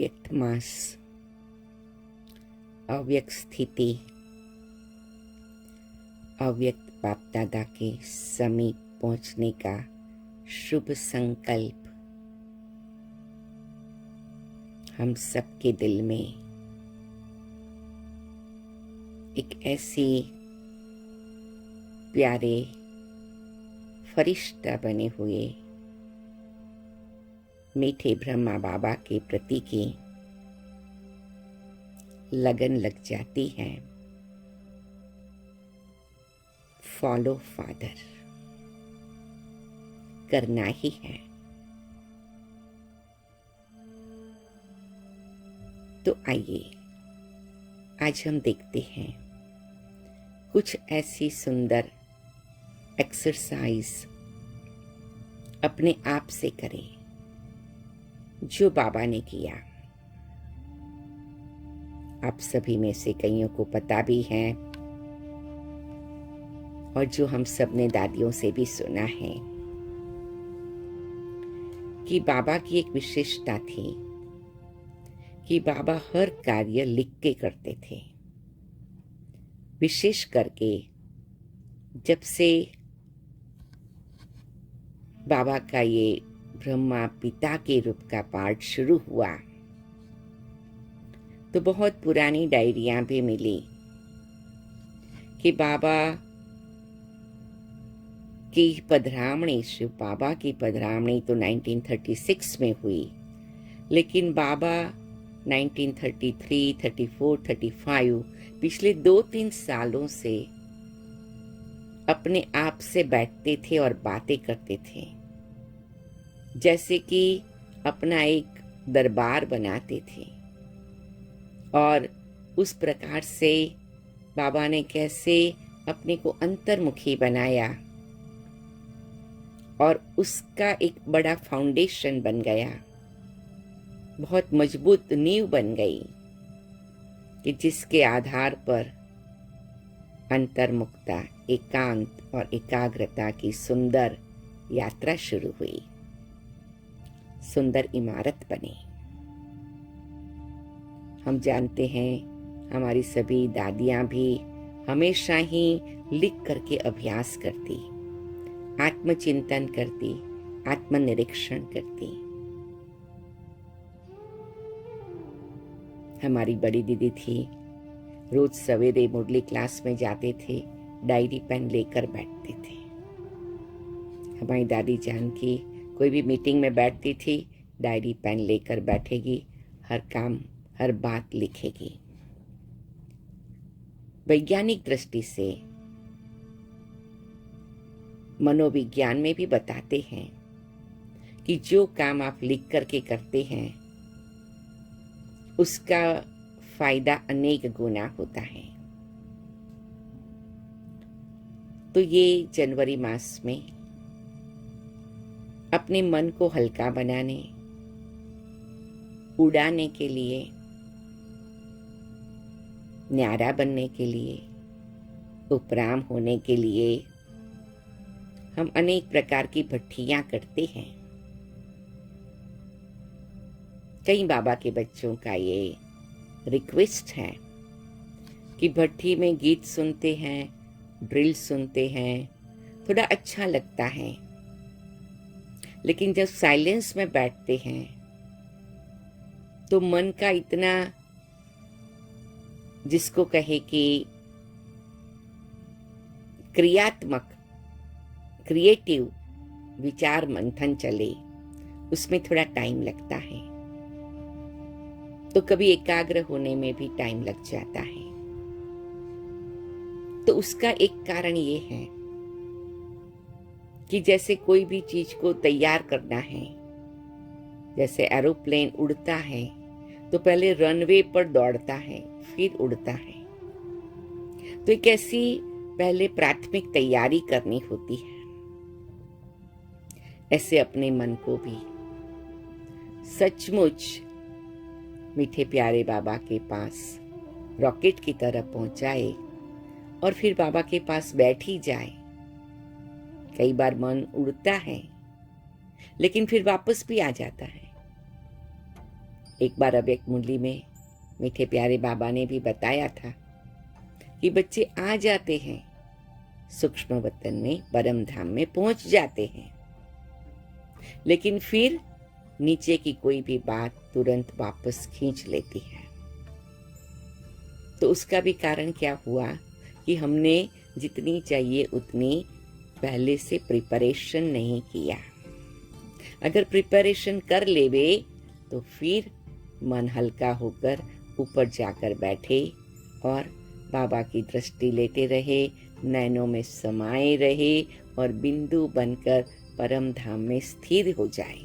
अव्यक्त मास, अव्यक्त स्थिति, अव्यक्त बाप दादा के समीप पहुंचने का शुभ संकल्प हम सबके दिल में एक ऐसी प्यारे फरिश्ता बने हुए मीठे ब्रह्मा बाबा के प्रति की लगन लग जाती है। फॉलो फादर करना ही है। तो आइए आज हम देखते हैं कुछ ऐसी सुंदर एक्सरसाइज अपने आप से करें जो बाबा ने किया। आप सभी में से कईयों को पता भी है और जो हम सब ने दादियों से भी सुना है कि बाबा की एक विशेषता थी कि बाबा हर कार्य लिख के करते थे। विशेष करके जब से बाबा का ये ब्रह्मा पिता के रूप का पाठ शुरू हुआ तो बहुत पुरानी डायरियां भी मिली कि बाबा की पधरामणी, शिव बाबा की पधरामणी तो 1936 में हुई, लेकिन बाबा 1933, 34, 35 पिछले 2-3 सालों से अपने आप से बैठते थे और बातें करते थे, जैसे कि अपना एक दरबार बनाते थे। और उस प्रकार से बाबा ने कैसे अपने को अंतर्मुखी बनाया और उसका एक बड़ा फाउंडेशन बन गया, बहुत मजबूत नींव बन गई कि जिसके आधार पर अंतर्मुखता, एकांत और एकाग्रता की सुंदर यात्रा शुरू हुई, सुंदर इमारत बनी। हम जानते हैं हमारी सभी दादियां भी हमेशा ही लिख करके अभ्यास करती, आत्मचिंतन करती, आत्मनिरीक्षण करती। हमारी बड़ी दीदी थी, रोज सवेरे मुरली क्लास में जाते थे, डायरी पेन लेकर बैठते थे। हमारी दादी जान की कोई भी मीटिंग में बैठती थी, डायरी पेन लेकर बैठेगी, हर काम हर बात लिखेगी। वैज्ञानिक दृष्टि से मनोविज्ञान में भी बताते हैं कि जो काम आप लिख करके करते हैं उसका फायदा अनेक गुना होता है। तो ये जनवरी मास में अपने मन को हल्का बनाने, उड़ाने के लिए, न्यारा बनने के लिए, उपराम होने के लिए हम अनेक प्रकार की भट्टियां करते हैं। कई बाबा के बच्चों का ये रिक्वेस्ट है कि भट्टी में गीत सुनते हैं, ड्रिल सुनते हैं, थोड़ा अच्छा लगता है, लेकिन जब साइलेंस में बैठते हैं तो मन का इतना, जिसको कहे कि क्रियात्मक, क्रिएटिव विचार मंथन चले, उसमें थोड़ा टाइम लगता है। तो कभी एकाग्र होने में भी टाइम लग जाता है। तो उसका एक कारण ये है कि जैसे कोई भी चीज को तैयार करना है, जैसे एरोप्लेन उड़ता है तो पहले रनवे पर दौड़ता है, फिर उड़ता है। तो एक ऐसी पहले प्राथमिक तैयारी करनी होती है। ऐसे अपने मन को भी सचमुच मीठे प्यारे बाबा के पास रॉकेट की तरह पहुंचाए और फिर बाबा के पास बैठ ही जाए। कई बार मन उड़ता है लेकिन फिर वापस भी आ जाता है। एक बार अव्यक्त मुरली में मीठे प्यारे बाबा ने भी बताया था कि बच्चे आ जाते हैं, सूक्ष्म वतन में, परम धाम में पहुंच जाते हैं, लेकिन फिर नीचे की कोई भी बात तुरंत वापस खींच लेती है। तो उसका भी कारण क्या हुआ कि हमने जितनी चाहिए उतनी पहले से प्रिपरेशन नहीं किया। अगर प्रिपरेशन कर लेवे तो फिर मन हल्का होकर ऊपर जाकर बैठे और बाबा की दृष्टि लेते रहे, नैनों में समाये रहे और बिंदु बनकर परम धाम में स्थिर हो जाए।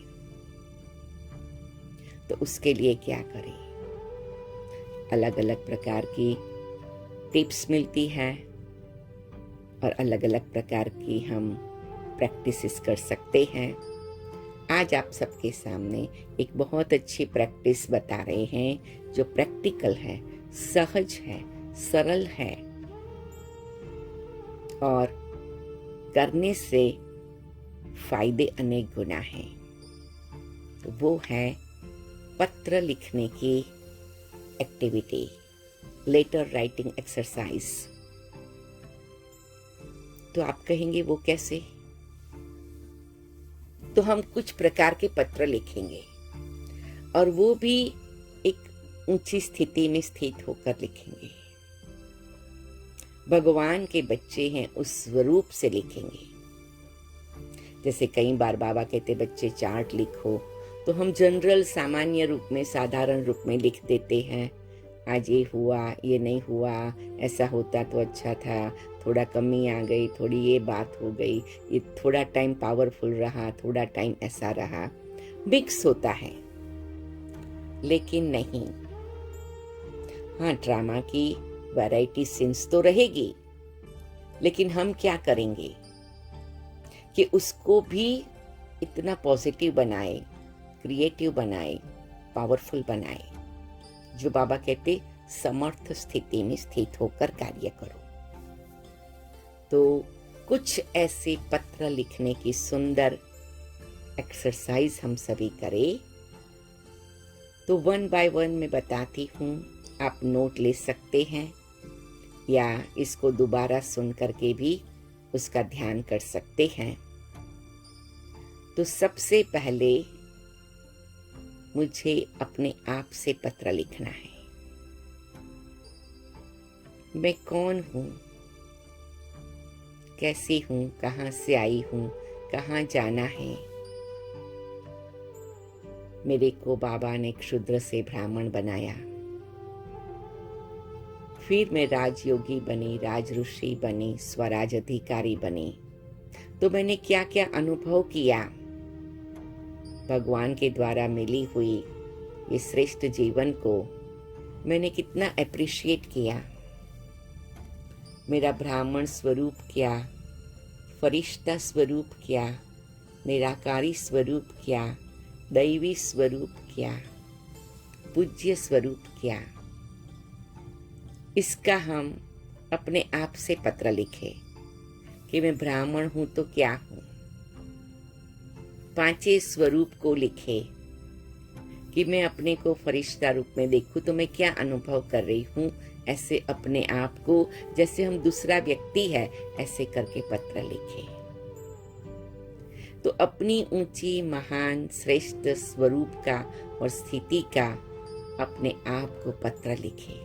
तो उसके लिए क्या करें? अलग अलग प्रकार की टिप्स मिलती है और अलग अलग प्रकार की हम प्रैक्टिसेस कर सकते हैं। आज आप सबके सामने एक बहुत अच्छी प्रैक्टिस बता रहे हैं जो प्रैक्टिकल है, सहज है, सरल है और करने से फायदे अनेक गुना हैं। तो वो है पत्र लिखने की एक्टिविटी, लेटर राइटिंग एक्सरसाइज। तो आप कहेंगे वो कैसे? तो हम कुछ प्रकार के पत्र लिखेंगे और वो भी एक ऊंची स्थिति में स्थित होकर लिखेंगे। भगवान के बच्चे हैं उस स्वरूप से लिखेंगे। जैसे कई बार बाबा कहते बच्चे चार्ट लिखो, तो हम जनरल सामान्य रूप में, साधारण रूप में लिख देते हैं। आज ये हुआ, ये नहीं हुआ, ऐसा होता तो अच्छा था, थोड़ा कमी आ गई, थोड़ी ये बात हो गई, ये थोड़ा टाइम पावरफुल रहा, थोड़ा टाइम ऐसा रहा, मिक्स होता है। लेकिन नहीं, हाँ, ड्रामा की वैरायटी सीन्स तो रहेगी, लेकिन हम क्या करेंगे कि उसको भी इतना पॉजिटिव बनाए, क्रिएटिव बनाए, पावरफुल बनाए, जो बाबा कहते समर्थ स्थिति में स्थित होकर कार्य करो। तो कुछ ऐसे पत्र लिखने की सुंदर एक्सरसाइज हम सभी करें। तो 1 by 1 मैं बताती हूँ, आप नोट ले सकते हैं या इसको दोबारा सुन करके भी उसका ध्यान कर सकते हैं। तो सबसे पहले मुझे अपने आप से पत्र लिखना है। मैं कौन हूँ, कैसी हूँ, कहाँ से आई हूँ, कहाँ जाना है। मेरे को बाबा ने क्षुद्र से ब्राह्मण बनाया, फिर मैं राजयोगी बनी, राज ऋषि बनी, स्वराज अधिकारी बनी। तो मैंने क्या क्या अनुभव किया, भगवान के द्वारा मिली हुई ये श्रेष्ठ जीवन को मैंने कितना एप्रिशिएट किया। मेरा ब्राह्मण स्वरूप क्या, फरिश्ता स्वरूप क्या, निराकारी स्वरूप क्या, दैवी स्वरूप क्या, पूज्य स्वरूप क्या, इसका हम अपने आप से पत्र लिखे कि मैं ब्राह्मण हूं तो क्या हूं। 5 स्वरूप को लिखे कि मैं अपने को फरिश्ता रूप में देखूं तो मैं क्या अनुभव कर रही हूं। ऐसे अपने आप को जैसे हम दूसरा व्यक्ति है ऐसे करके पत्र लिखे। तो अपनी ऊंची महान श्रेष्ठ स्वरूप का और स्थिति का अपने आप को पत्र लिखे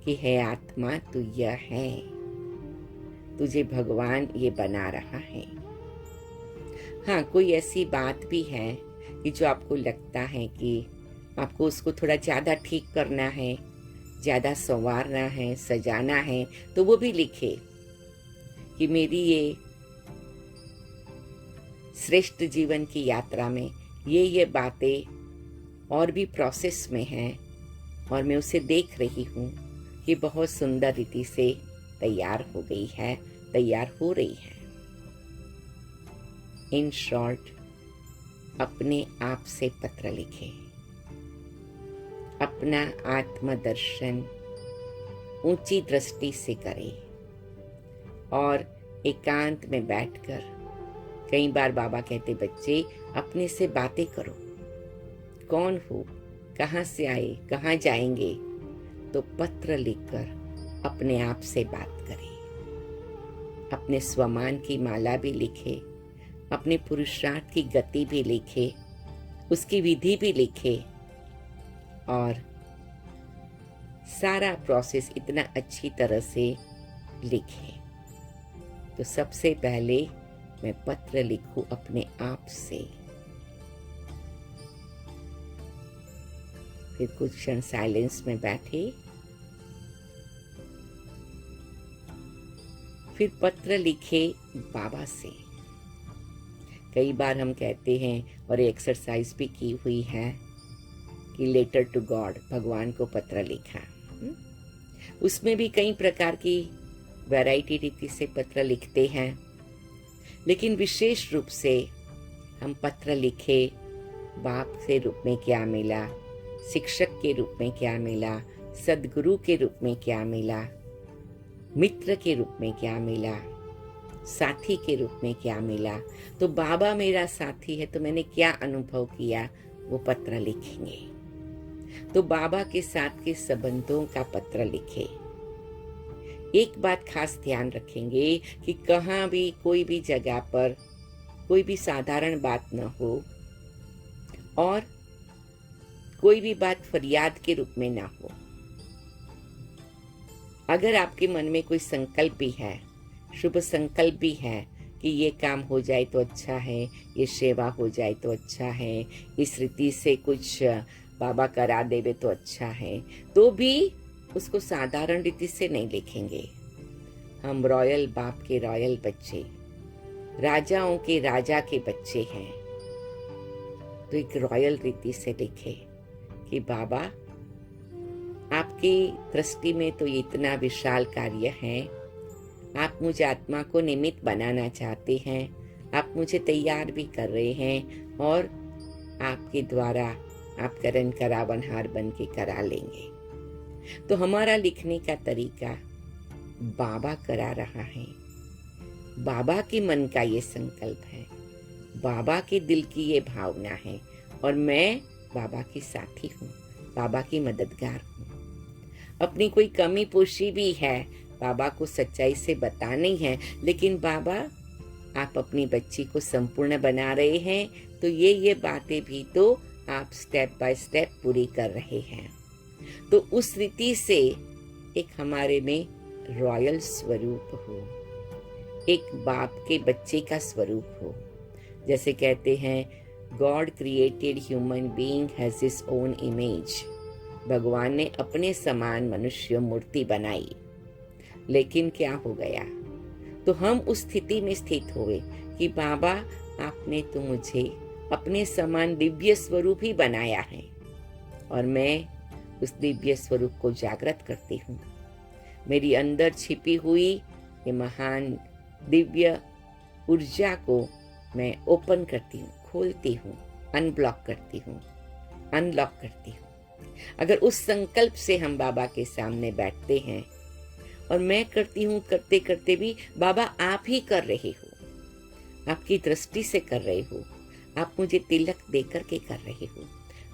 कि है आत्मा तू यह है, तुझे भगवान ये बना रहा है। हाँ, कोई ऐसी बात भी है कि जो आपको लगता है कि आपको उसको थोड़ा ज्यादा ठीक करना है, ज्यादा संवारना है, सजाना है, तो वो भी लिखे कि मेरी ये श्रेष्ठ जीवन की यात्रा में ये बातें और भी प्रोसेस में हैं और मैं उसे देख रही हूँ कि बहुत सुंदर रीति से तैयार हो गई है, तैयार हो रही है। इन शॉर्ट, अपने आप से पत्र लिखे, अपना आत्मदर्शन ऊंची दृष्टि से करें और एकांत में बैठकर, कई बार बाबा कहते बच्चे अपने से बातें करो। कौन हो, कहाँ से आए, कहाँ जाएंगे, तो पत्र लिखकर अपने आप से बात करें। अपने स्वमान की माला भी लिखे, अपने पुरुषार्थ की गति भी लिखे, उसकी विधि भी लिखे और सारा प्रोसेस इतना अच्छी तरह से लिखे। तो सबसे पहले मैं पत्र लिखूं अपने आप से। फिर कुछ क्षण साइलेंस में बैठे, फिर पत्र लिखे बाबा से। कई बार हम कहते हैं और एक्सरसाइज भी की हुई है कि लेटर टू गॉड, भगवान को पत्र लिखा। उसमें भी कई प्रकार की वैरायटी रीति से पत्र लिखते हैं, लेकिन विशेष रूप से हम पत्र लिखे बाप के रूप में क्या मिला, शिक्षक के रूप में क्या मिला, सद्गुरु के रूप में क्या मिला, मित्र के रूप में क्या मिला, साथी के रूप में क्या मिला। तो बाबा मेरा साथी है तो मैंने क्या अनुभव किया, वो पत्र लिखेंगे। तो बाबा के साथ के संबंधों का पत्र लिखे। एक बात खास ध्यान रखेंगे कि कहाँ भी कोई भी जगह पर कोई भी साधारण बात न हो और कोई भी बात फरियाद के रूप में ना हो। अगर आपके मन में कोई संकल्प भी है, शुभ संकल्प भी है कि ये काम हो जाए तो अच्छा है, ये सेवा हो जाए तो अच्छा है, इस रीति से कुछ बाबा करा देवे तो अच्छा है, तो भी उसको साधारण रीति से नहीं लिखेंगे। हम रॉयल बाप के रॉयल बच्चे, राजाओं के राजा के बच्चे हैं, तो एक रॉयल रीति से लिखे कि बाबा आपकी दृष्टि में तो ये इतना विशाल कार्य है, आप मुझे आत्मा को निमित्त बनाना चाहते हैं, आप मुझे तैयार भी कर रहे हैं और आपके द्वारा आप करण करावनहार बन के करा लेंगे। तो हमारा लिखने का तरीका बाबा करा रहा है, बाबा के मन का ये संकल्प है, बाबा के दिल की ये भावना है और मैं बाबा की साथी हूँ, बाबा की मददगार हूँ। अपनी कोई कमी पोशी भी है, बाबा को सच्चाई से बतानी है, लेकिन बाबा आप अपनी बच्ची को संपूर्ण बना रहे हैं, तो ये बातें भी तो आप स्टेप बाय स्टेप पूरी कर रहे हैं। तो उस रीति से एक हमारे में रॉयल स्वरूप हो, एक बाप के बच्चे का स्वरूप हो। जैसे कहते हैं God created human being has his own image, भगवान ने अपने समान मनुष्य मूर्ति बनाई, लेकिन क्या हो गया, तो हम उस स्थिति में स्थित हुए कि बाबा आपने तो मुझे अपने समान दिव्य स्वरूप ही बनाया है और मैं उस दिव्य स्वरूप को जागृत करती हूँ। मेरी अंदर छिपी हुई ये महान दिव्य ऊर्जा को मैं ओपन करती हूँ, खोलती हूँ, अनब्लॉक करती हूँ, अनलॉक करती हूँ। अगर उस संकल्प से हम बाबा के सामने बैठते हैं और मैं करती हूँ, करते करते भी बाबा आप ही कर रहे हो, आपकी दृष्टि से कर रहे हो, आप मुझे तिलक देकर के कर रहे हो,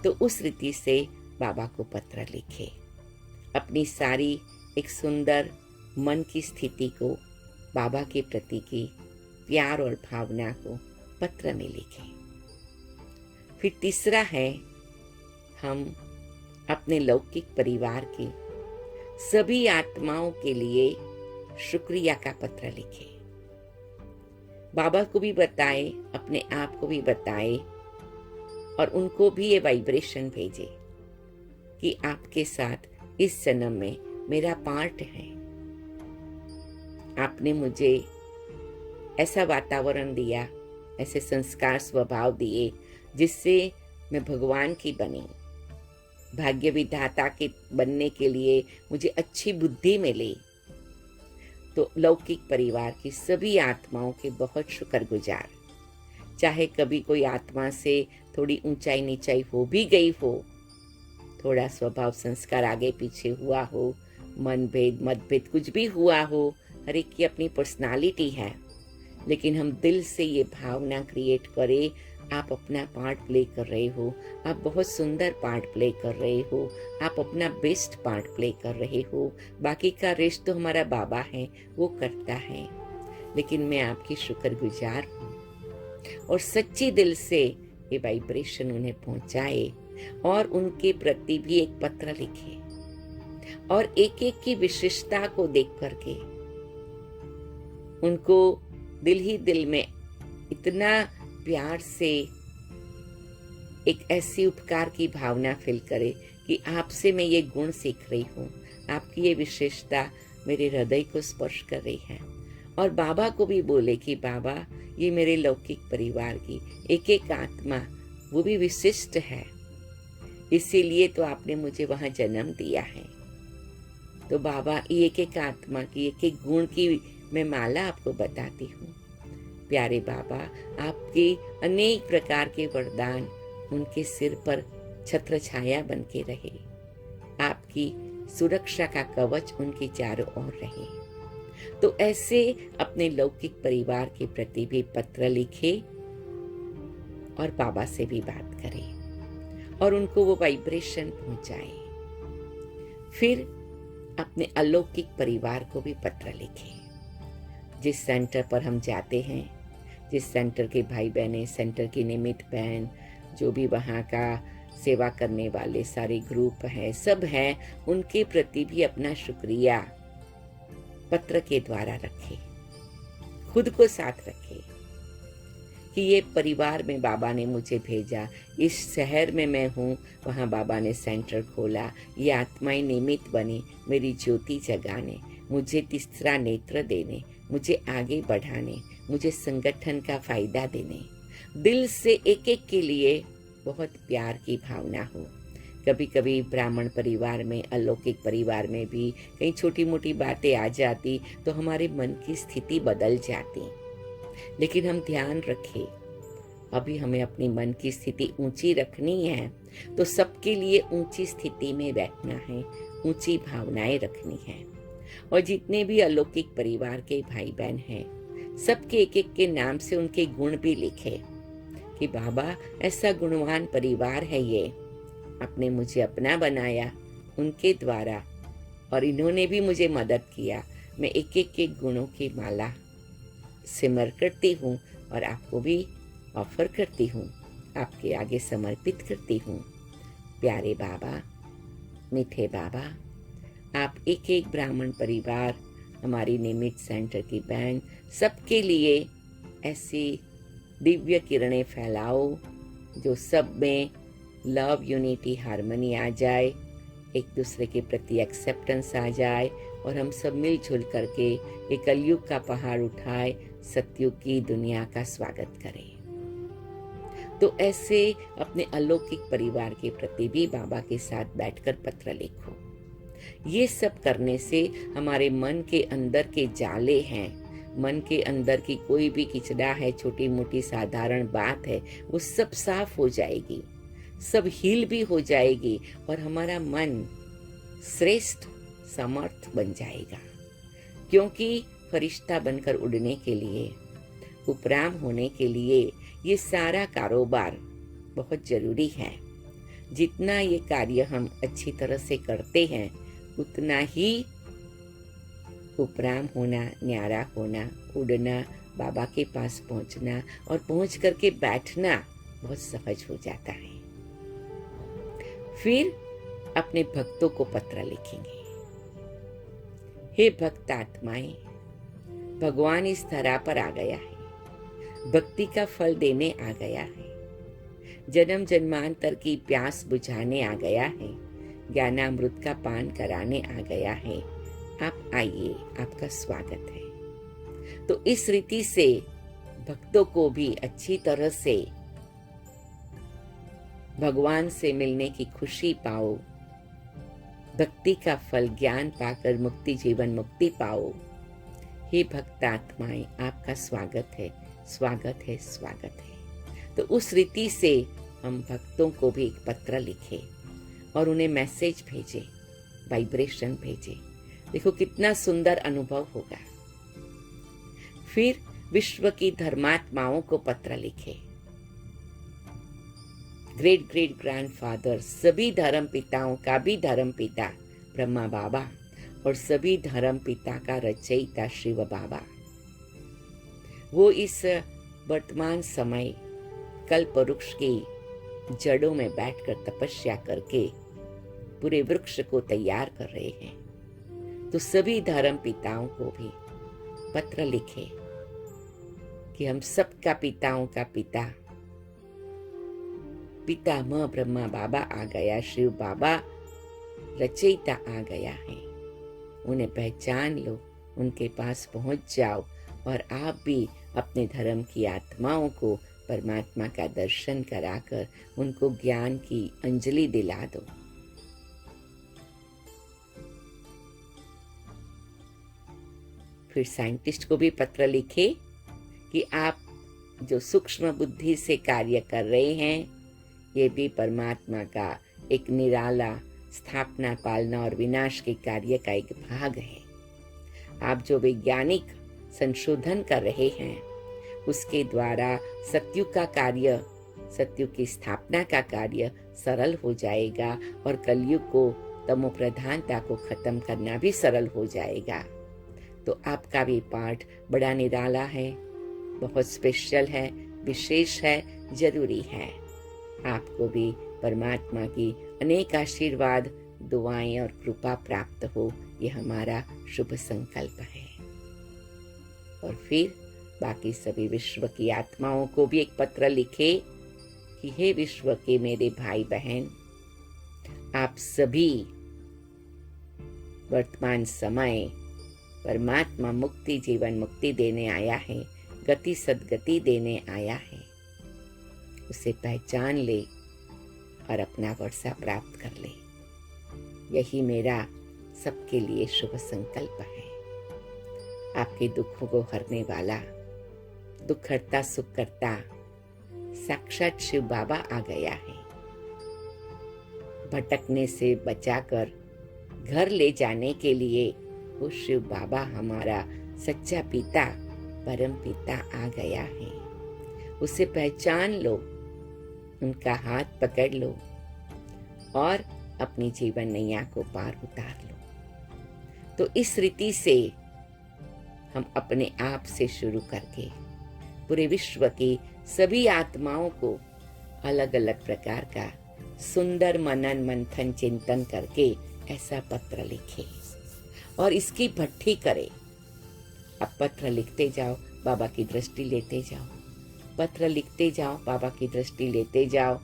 तो उस रीति से बाबा को पत्र लिखे। अपनी सारी एक सुंदर मन की स्थिति को, बाबा के प्रति की प्यार और भावना को पत्र में लिखे। फिर तीसरा है, हम अपने लौकिक परिवार के सभी आत्माओं के लिए शुक्रिया का पत्र लिखे। बाबा को भी बताए, अपने आप को भी बताए और उनको भी ये वाइब्रेशन भेजे कि आपके साथ इस जन्म में मेरा पार्ट है। आपने मुझे ऐसा वातावरण दिया, ऐसे संस्कार स्वभाव दिए जिससे मैं भगवान की बनी, भाग्य विधाता के बनने के लिए मुझे अच्छी बुद्धि मिली। तो लौकिक परिवार की सभी आत्माओं के बहुत शुक्रगुजार। चाहे कभी कोई आत्मा से थोड़ी ऊंचाई नीचाई हो भी गई हो, थोड़ा स्वभाव संस्कार आगे पीछे हुआ हो, मनभेद मतभेद कुछ भी हुआ हो, हर एक की अपनी पर्सनालिटी है, लेकिन हम दिल से ये भावना क्रिएट करें आप अपना पार्ट प्ले कर रहे हो, आप बहुत सुंदर पार्ट प्ले कर रहे हो, आप अपना बेस्ट पार्ट प्ले कर रहे हो। बाकी का रेस्ट तो हमारा बाबा है, वो करता है, लेकिन मैं आपकी शुक्रगुजार हूँ। और सच्ची दिल से ये वाइब्रेशन उन्हें पहुंचाए और उनके प्रति भी एक पत्र लिखे और एक एक की विशेषता को देख करके उनको दिल ही दिल में इतना प्यार से एक ऐसी उपकार की भावना फील करे कि आपसे मैं ये गुण सीख रही हूँ, आपकी ये विशेषता मेरे हृदय को स्पर्श कर रही है। और बाबा को भी बोले कि बाबा, ये मेरे लौकिक परिवार की एक एक आत्मा वो भी विशिष्ट है, इसीलिए तो आपने मुझे वहां जन्म दिया है। तो बाबा, ये एक एक आत्मा की एक एक गुण की मैं माला आपको बताती हूँ। प्यारे बाबा, आपके अनेक प्रकार के वरदान उनके सिर पर छत्र छाया बन के रहे, आपकी सुरक्षा का कवच उनके चारों ओर रहे। तो ऐसे अपने लौकिक परिवार के प्रति भी पत्र लिखे और बाबा से भी बात करें और उनको वो वाइब्रेशन पहुंचाए। फिर अपने अलौकिक परिवार को भी पत्र लिखे। जिस सेंटर पर हम जाते हैं, जिस सेंटर के भाई बहनें, सेंटर की निमित्त बहन, जो भी वहाँ का सेवा करने वाले सारे ग्रुप हैं, सब हैं, उनके प्रति भी अपना शुक्रिया पत्र के द्वारा रखें। खुद को साथ रखें कि ये परिवार में बाबा ने मुझे भेजा, इस शहर में मैं हूँ, वहाँ बाबा ने सेंटर खोला, ये आत्माएं निमित्त बनी मेरी ज्योति जगाने, मुझे तीसरा नेत्र देने, मुझे आगे बढ़ाने, मुझे संगठन का फायदा देने। दिल से एक एक के लिए बहुत प्यार की भावना हो। कभी कभी ब्राह्मण परिवार में, अलौकिक परिवार में भी कई छोटी मोटी बातें आ जाती तो हमारे मन की स्थिति बदल जाती, लेकिन हम ध्यान रखें, अभी हमें अपनी मन की स्थिति ऊंची रखनी है, तो सबके लिए ऊंची स्थिति में बैठना है, ऊंची भावनाएं रखनी है। और जितने भी अलौकिक परिवार के भाई बहन हैं, सबके एक एक के नाम से उनके गुण भी लिखे कि बाबा, ऐसा गुणवान परिवार है ये, आपने मुझे अपना बनाया उनके द्वारा और इन्होंने भी मुझे मदद किया। मैं एक एक के गुणों की माला सिमर करती हूँ और आपको भी ऑफर करती हूँ, आपके आगे समर्पित करती हूँ। प्यारे बाबा, मीठे बाबा, आप एक एक ब्राह्मण परिवार, हमारी निमित्त सेंटर की बहन, सबके लिए ऐसी दिव्य किरणें फैलाओ जो सब में लव, यूनिटी, हार्मनी आ जाए, एक दूसरे के प्रति एक्सेप्टेंस आ जाए और हम सब मिलजुल करके एक कलयुग का पहाड़ उठाए, सतयुग की दुनिया का स्वागत करें। तो ऐसे अपने अलौकिक परिवार के प्रति भी बाबा के साथ बैठकर पत्र लिखो। ये सब करने से हमारे मन के अंदर के जाले हैं, मन के अंदर की कोई भी किचड़ा है, छोटी मोटी साधारण बात है, वो सब साफ हो जाएगी, सब हील भी हो जाएगी और हमारा मन श्रेष्ठ समर्थ बन जाएगा। क्योंकि फरिश्ता बनकर उड़ने के लिए, उपराम होने के लिए ये सारा कारोबार बहुत जरूरी है। जितना ये कार्य हम अच्छी तरह से करते हैं, उतना ही उपराम होना, न्यारा होना, उड़ना, बाबा के पास पहुंचना और पहुंच करके बैठना बहुत सहज हो जाता है। फिर अपने भक्तों को पत्र लिखेंगे। हे भक्त आत्माएं, भगवान इस धरा पर आ गया है, भक्ति का फल देने आ गया है, जन्म जन्मांतर की प्यास बुझाने आ गया है, ज्ञानामृत का पान कराने आ गया है। आप आइए, आपका स्वागत है। तो इस रीति से भक्तों को भी अच्छी तरह से भगवान से मिलने की खुशी पाओ, भक्ति का फल ज्ञान पाकर मुक्ति, जीवन मुक्ति पाओ। हे भक्त आत्माएं, आपका स्वागत है, स्वागत है, स्वागत है। तो उस रीति से हम भक्तों को भी एक पत्र लिखे और उन्हें मैसेज भेजे, वाइब्रेशन भेजे। देखो कितना सुंदर अनुभव होगा। फिर विश्व की धर्मात्माओं को पत्र लिखे ग्रेट ग्रेट ग्रैंडफादर, सभी धर्म पिताओं का भी धर्म पिता ब्रह्मा बाबा और सभी धर्म पिता का रचयिता शिव बाबा, वो इस वर्तमान समय कल्प वृक्ष की जड़ों में बैठकर तपस्या करके पूरे वृक्ष को तैयार कर रहे हैं। तो सभी धर्म पिताओं को भी पत्र लिखे कि हम सबका पिताओं का पिता पितामह ब्रह्मा बाबा आ गया, शिव बाबा रचयिता आ गया है। उन्हें पहचान लो, उनके पास पहुंच जाओ और आप भी अपने धर्म की आत्माओं को परमात्मा का दर्शन कराकर उनको ज्ञान की अंजलि दिला दो। फिर साइंटिस्ट को भी पत्र लिखे कि आप जो सूक्ष्म बुद्धि से कार्य कर रहे हैं, ये भी परमात्मा का एक निराला स्थापना, पालना और विनाश के कार्य का एक भाग है। आप जो वैज्ञानिक संशोधन कर रहे हैं, उसके द्वारा सत्युग का कार्य, सत्युग की स्थापना का कार्य सरल हो जाएगा और कलयुग को, तमो प्रधानता को खत्म करना भी सरल हो जाएगा। तो आपका भी पाठ बड़ा निराला है, बहुत स्पेशल है, विशेष है, जरूरी है। आपको भी परमात्मा की अनेक आशीर्वाद, दुआएं और कृपा प्राप्त हो, ये हमारा शुभ संकल्प है। और फिर बाकी सभी विश्व की आत्माओं को भी एक पत्र लिखे कि हे विश्व के मेरे भाई बहन, आप सभी वर्तमान समय परमात्मा मुक्ति, जीवन मुक्ति देने आया है, गति सदगति देने आया है। उसे पहचान ले और अपना वर्षा प्राप्त कर ले। यही मेरा सबके लिए शुभ संकल्प है। आपके दुखों को हरने वाला, दुख हरता सुख करता साक्षात शिव बाबा आ गया है। भटकने से बचाकर घर ले जाने के लिए वो शिव बाबा हमारा सच्चा पिता, परम पिता आ गया है। उसे पहचान लो, उनका हाथ पकड़ लो और अपनी जीवन नैया को पार उतार लो। तो इस रीति से हम अपने आप से शुरू करके पूरे विश्व की सभी आत्माओं को अलग अलग प्रकार का सुंदर मनन मंथन चिंतन करके ऐसा पत्र लिखे और इसकी भट्ठी करे। अब पत्र लिखते जाओ, बाबा की दृष्टि लेते जाओ, पत्र लिखते जाओ, बाबा की दृष्टि लेते जाओ।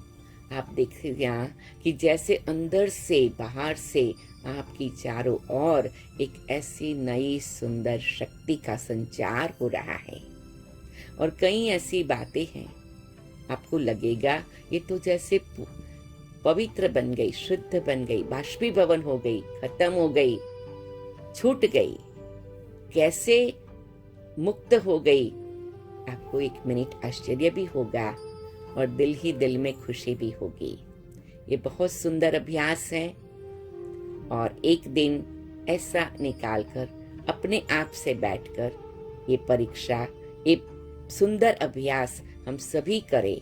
आप देखिए यहाँ कि जैसे अंदर से बाहर से आपकी चारों ओर एक ऐसी नई सुंदर शक्ति का संचार हो रहा है। और कई ऐसी बातें हैं, आपको लगेगा ये तो जैसे पवित्र बन गई, शुद्ध बन गई, बाष्पीभवन हो गई, खत्म हो गई, छूट गई, कैसे मुक्त हो गई। आपको एक मिनट आश्चर्य भी होगा और दिल ही दिल में खुशी भी होगी। ये बहुत सुंदर अभ्यास है और एक दिन ऐसा निकालकर अपने आप से बैठकर ये परीक्षा, ये सुंदर अभ्यास हम सभी करें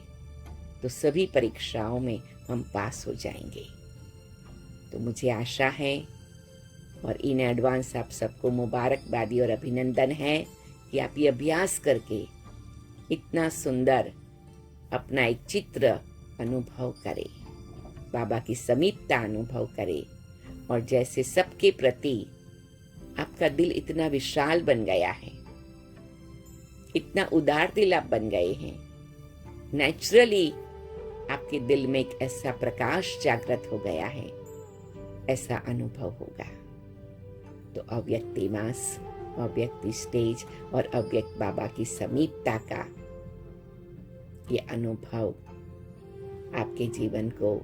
तो सभी परीक्षाओं में हम पास हो जाएंगे। तो मुझे आशा है और इन एडवांस आप सबको मुबारकबादी और अभिनंदन है कि आप ये अभ्यास करके इतना सुंदर अपना एक चित्र अनुभव करें, बाबा की समीपता अनुभव करें और जैसे सबके प्रति आपका दिल इतना विशाल बन गया है, इतना उदार दिल आप बन गए हैं, नेचुरली आपके दिल में एक ऐसा प्रकाश जागृत हो गया है, ऐसा अनुभव होगा। तो अव्यक्ति मास, अव्यक्ति स्टेज और अव्यक्त बाबा की समीपता का ये अनुभव आपके जीवन को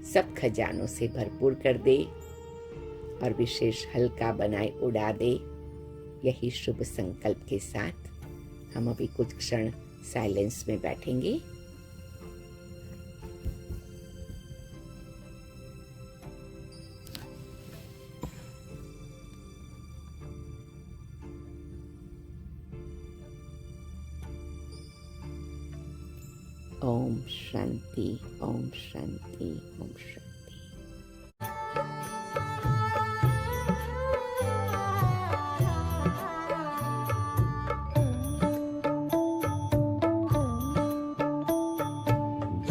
सब खजानों से भरपूर कर दे और विशेष हल्का बनाए उड़ा दे। यही शुभ संकल्प के साथ हम अभी कुछ क्षण साइलेंस में बैठेंगे। ओम शांति, ओम शांति, ओम शांति।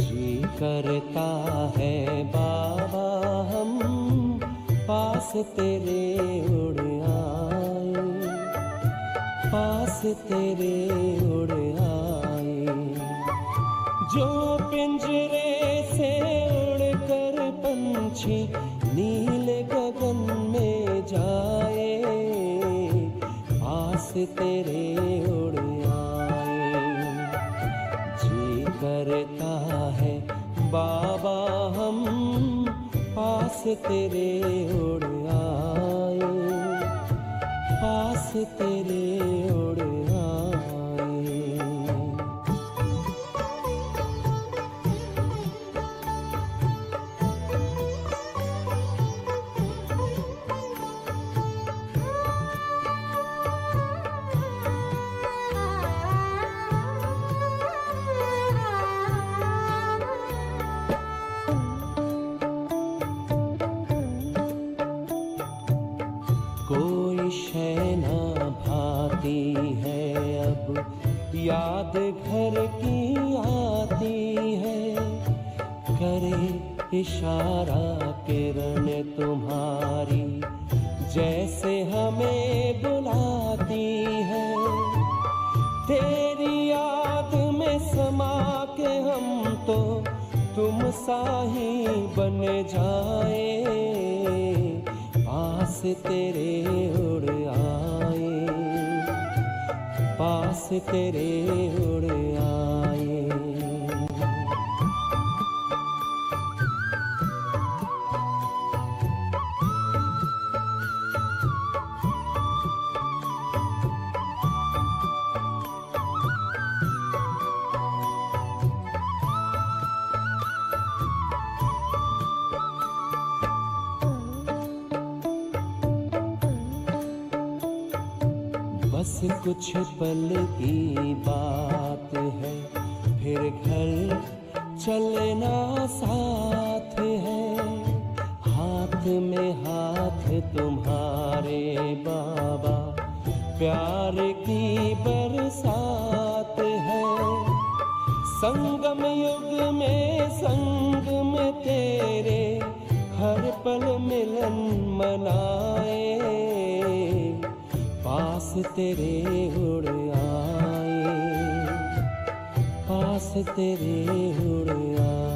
जी करता है बाबा हम पास तेरे उड़ आए, पास तेरे उड़ आए। जो पिंजरे से उड़कर पंछी नीले गगन में जाए, पास तेरे उड़ आए। जी करता है बाबा हम पास तेरे उड़ आए, पास तेरे उड़ आए। कोई शय ना भाती है अब, याद घर की आती है। करे इशारा किरण तुम्हारी, जैसे हमें बुलाती है। तेरी याद में समा के हम तो तुम सा ही बन जाए, पास तेरे उड़ आए, पास तेरे उड़ आए। बस कुछ पल की बात है, फिर घर चलना साथ है। हाथ में हाथ तुम्हारे बाबा, प्यार की बरसात है। संगम युग में संग में तेरे, हर पल मिलन मनाए, पास तेरे उड़ आए, पास तेरे उड़ आए।